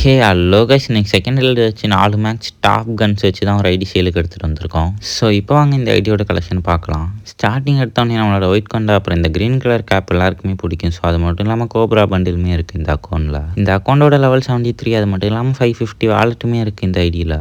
Hey hello guys, இன்னைக்கு second held வச்சு 4 maths top guns வச்சு தான் ஒரு ஐடி சேலுக்கு எடுத்துகிட்டு வந்திருக்கோம். ஸோ இப்போ வாங்க இந்த ஐடியோட கலெக்ஷன் பார்க்கலாம். ஸ்டார்டிங் எடுத்தோடனே நம்மளோட ஒயிட் கொண்டா, அப்புறம் இந்த க்ரீன் கலர் கேப் எல்லாருக்குமே பிடிக்கும். ஸோ அது மட்டும் இல்லாமல் கோப்ரா பண்டிலுமே இருக்குது இந்த அக்கௌண்ட்டில். இந்த அக்கௌண்ட்டோட லெவல் 73, அது மட்டும் இல்லாமல் 550 வாலெட்டுமே இருக்குது இந்த ஐடியில்.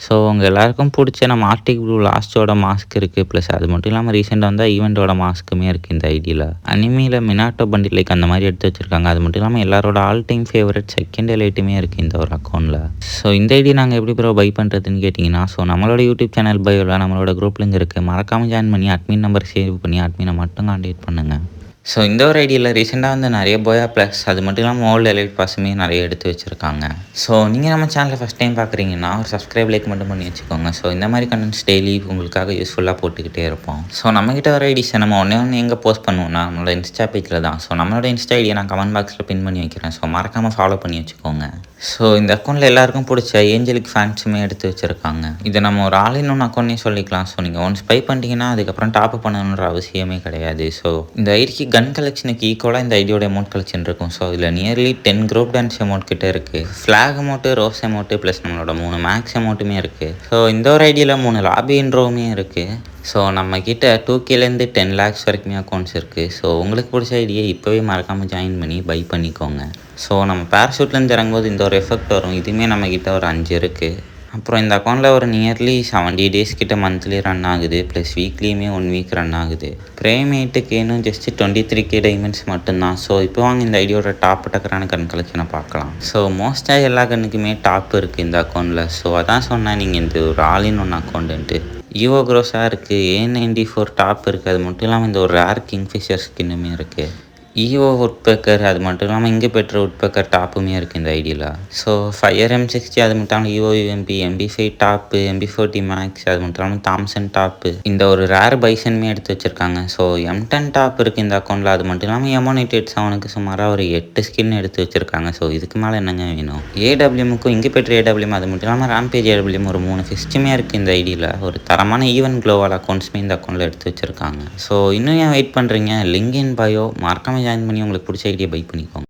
ஸோ உங்கள் எல்லாருக்கும் பிடிச்ச நம்ம ஆர்டிக் ப்ளூ லாஸ்ட்டோட மாஸ்க் இருக்குது. ப்ளஸ் அது மட்டும் இல்லாமல் ரீசெண்டாக வந்தால் ஈவெண்ட்டோட மாஸ்க்குமே இருக்குது இந்த ஐடியில். அனிமியில் மினாட்டோ பண்டில் லைக் அந்த மாதிரி எடுத்து வச்சுருக்காங்க. அது மட்டும் இல்லாமல் எல்லாரோட ஆல் டைம் ஃபேவரட் செகண்ட் எலைட்டுமே இருக்குது இந்த ஒரு அக்கௌண்ட்டில். ஸோ இந்த ஐடி நாங்கள் எப்படி ப்ரோ பை பண்ணுறதுன்னு கேட்டிங்கன்னா, ஸோ நம்மளோட யூடியூப் சேனல் பயோவில் நம்மளோட குரூப் லிங்க் இருக்குது. மறக்காமல் ஜாயின் பண்ணி அட்மின் நம்பர் சேவ் பண்ணி அட்மினை மட்டும் கான்டாக்ட் பண்ணுங்கள். ஸோ இந்த ஒரு ஐடியில் ரீசெண்டாக வந்து நிறைய போயா ப்ளஸ் அது மட்டும் இல்லாமல் ஓல்டு எலைட் பாஸுமே நிறைய எடுத்து வச்சுருக்காங்க. ஸோ நீங்கள் நம்ம சேனலில் ஃபஸ்ட் டைம் பார்க்குறீங்கன்னா ஒரு சப்ஸ்கிரைப் லைக் மட்டும் பண்ணி வச்சுக்கோங்க. ஸோ இந்த மாதிரி கண்டென்ட்ஸ் டெய்லி உங்களுக்காக யூஸ்ஃபுல்லாக போட்டுக்கிட்டே இருப்போம். ஸோ நம்மகிட்ட ஒரு ஐடிஸை நம்ம ஒன்று எங்கே போஸ்ட் பண்ணுவோம்னா நம்மளோட இன்ஸ்டா பேஜில் தான். ஸோ நம்மளோட இன்ஸ்டா ஐடியை நான் கமெண்ட் பாக்ஸில் பின் பண்ணி வைக்கிறேன். ஸோ மறக்காமல் ஃபாலோ பண்ணி வச்சுக்கோங்க. ஸோ இந்த அக்கௌண்ட்டில் எல்லாருக்கும் பிடிச்ச ஏஞ்சலிக் ஃபேன்ஸுமே எடுத்து வச்சுருக்காங்க. இதை நம்ம ஒரு ஆலின் ஒன்று அக்கௌண்ட்னே சொல்லிக்கலாம். ஸோ நீங்கள் ஒன்ஸ் பை பண்ணிட்டீங்கன்னா அதுக்கப்புறம் டாப் பண்ணணுன்ற அவசியமே கிடையாது. ஸோ இந்த ஐடிக்கு கன் கலெக்ஷனுக்கு ஈக்குவலாக இந்த ஐடியோட அமௌண்ட் கலெக்ஷன் இருக்கும். ஸோ இதில் நியர்லி 10 குரூப் டான்ஸ் அமௌண்ட் கிட்டே இருக்குது. Flag amount, rose amount plus நம்மளோட 3 மேக்ஸ் அமௌண்ட்டுமே இருக்குது. ஸோ இந்த ஒரு ஐடியில் 3 லாபி இன்ட்ரோவுமே இருக்குது. ஸோ நம்மக்கிட்ட 2Kலேருந்து 10 lakhs வரைக்குமே அக்கௌண்ட்ஸ் இருக்குது. ஸோ உங்களுக்கு பிடிச்ச ஐடியை இப்போவே மறக்காமல் ஜாயின் பண்ணி பை பண்ணிக்கோங்க. ஸோ நம்ம பேராஷூட்லேருந்து இறங்கும்போது இந்த ஒரு எஃபெக்ட் வரும். இதுவுமே நம்மக்கிட்ட ஒரு 5 இருக்குது. அப்புறம் இந்த அக்கௌண்ட்டில் ஒரு நியர்லி 70 days கிட்ட மந்த்லி ரன் ஆகுது. ப்ளஸ் வீக்லியுமே 1 வீக் ரன் ஆகுது. ப்ரேமேட்டுக்கு இன்னும் ஜஸ்ட் 23K டைமண்ட்ஸ் மட்டும்தான். ஸோ இப்போ வாங்க இந்த ஐடியோட டாப் டக்கரான கன் கலெக்ஷனை பார்க்கலாம். ஸோ மோஸ்ட்டாக எல்லா கண்ணுக்குமே டாப் இருக்குது இந்த அக்கௌண்ட்டில். ஸோ அதான் சொன்னேன் நீங்கள் இந்த ஒரு ஆலின் ஒன் அக்கௌண்ட்டுன்ட்டு. ஈவோ க்ரோஸாக இருக்குது, A94 டாப் இருக்குது. அது மட்டும் இல்லாமல் இந்த ஒரு ரேர் கிங்ஃபிஷர் ஸ்கின்னுமே இருக்குது. ஈவோ உட்பேக்கர், அது மட்டும் இல்லாமல் இங்கே பெற்ற உட்பேக்கர் டாப்புமே இருக்குது இந்த ஐடியில். ஸோ ஃபயர் M60, அது மட்டும் இல்லாமல் ஈவோ UMP, MP5 top, MP40 maths, அது மட்டும் இல்லாமல் தாம்சன் டாப்பு, இந்த ஒரு ரேர் பைசனுமே எடுத்து வச்சுருக்காங்க. ஸோ M10 டாப் இருக்குது இந்த அக்கௌண்ட்டில். அது மட்டும் இல்லாமல் M188 7க்கு சுமாராக ஒரு 8 ஸ்கின் எடுத்து வச்சுருக்காங்க. ஸோ இதுக்கு மேலே என்னங்க வேணும். AWMக்கும் இங்கே பெற்ற AWM, அது மட்டும் இல்லாமல் ரேம்பேஜ் AWM ஒரு 3 ஃபிஸ்ட்டுமே இருக்குது இந்த ஐடியில். ஒரு தரமான ஈவன் க்ளோவால் அக்கௌண்ட்ஸுமே இந்த அக்கௌண்ட்டில் எடுத்து வச்சுருக்காங்க. ஸோ இன்னும் ஏன் வெயிட் பண்ணுறீங்க? லிங்க் இன் பயோ, மறக்காமல் ஜாயின் பண்ணி உங்களுக்கு பிடிச்ச ஐடியா பை பண்ணிக்கோங்க.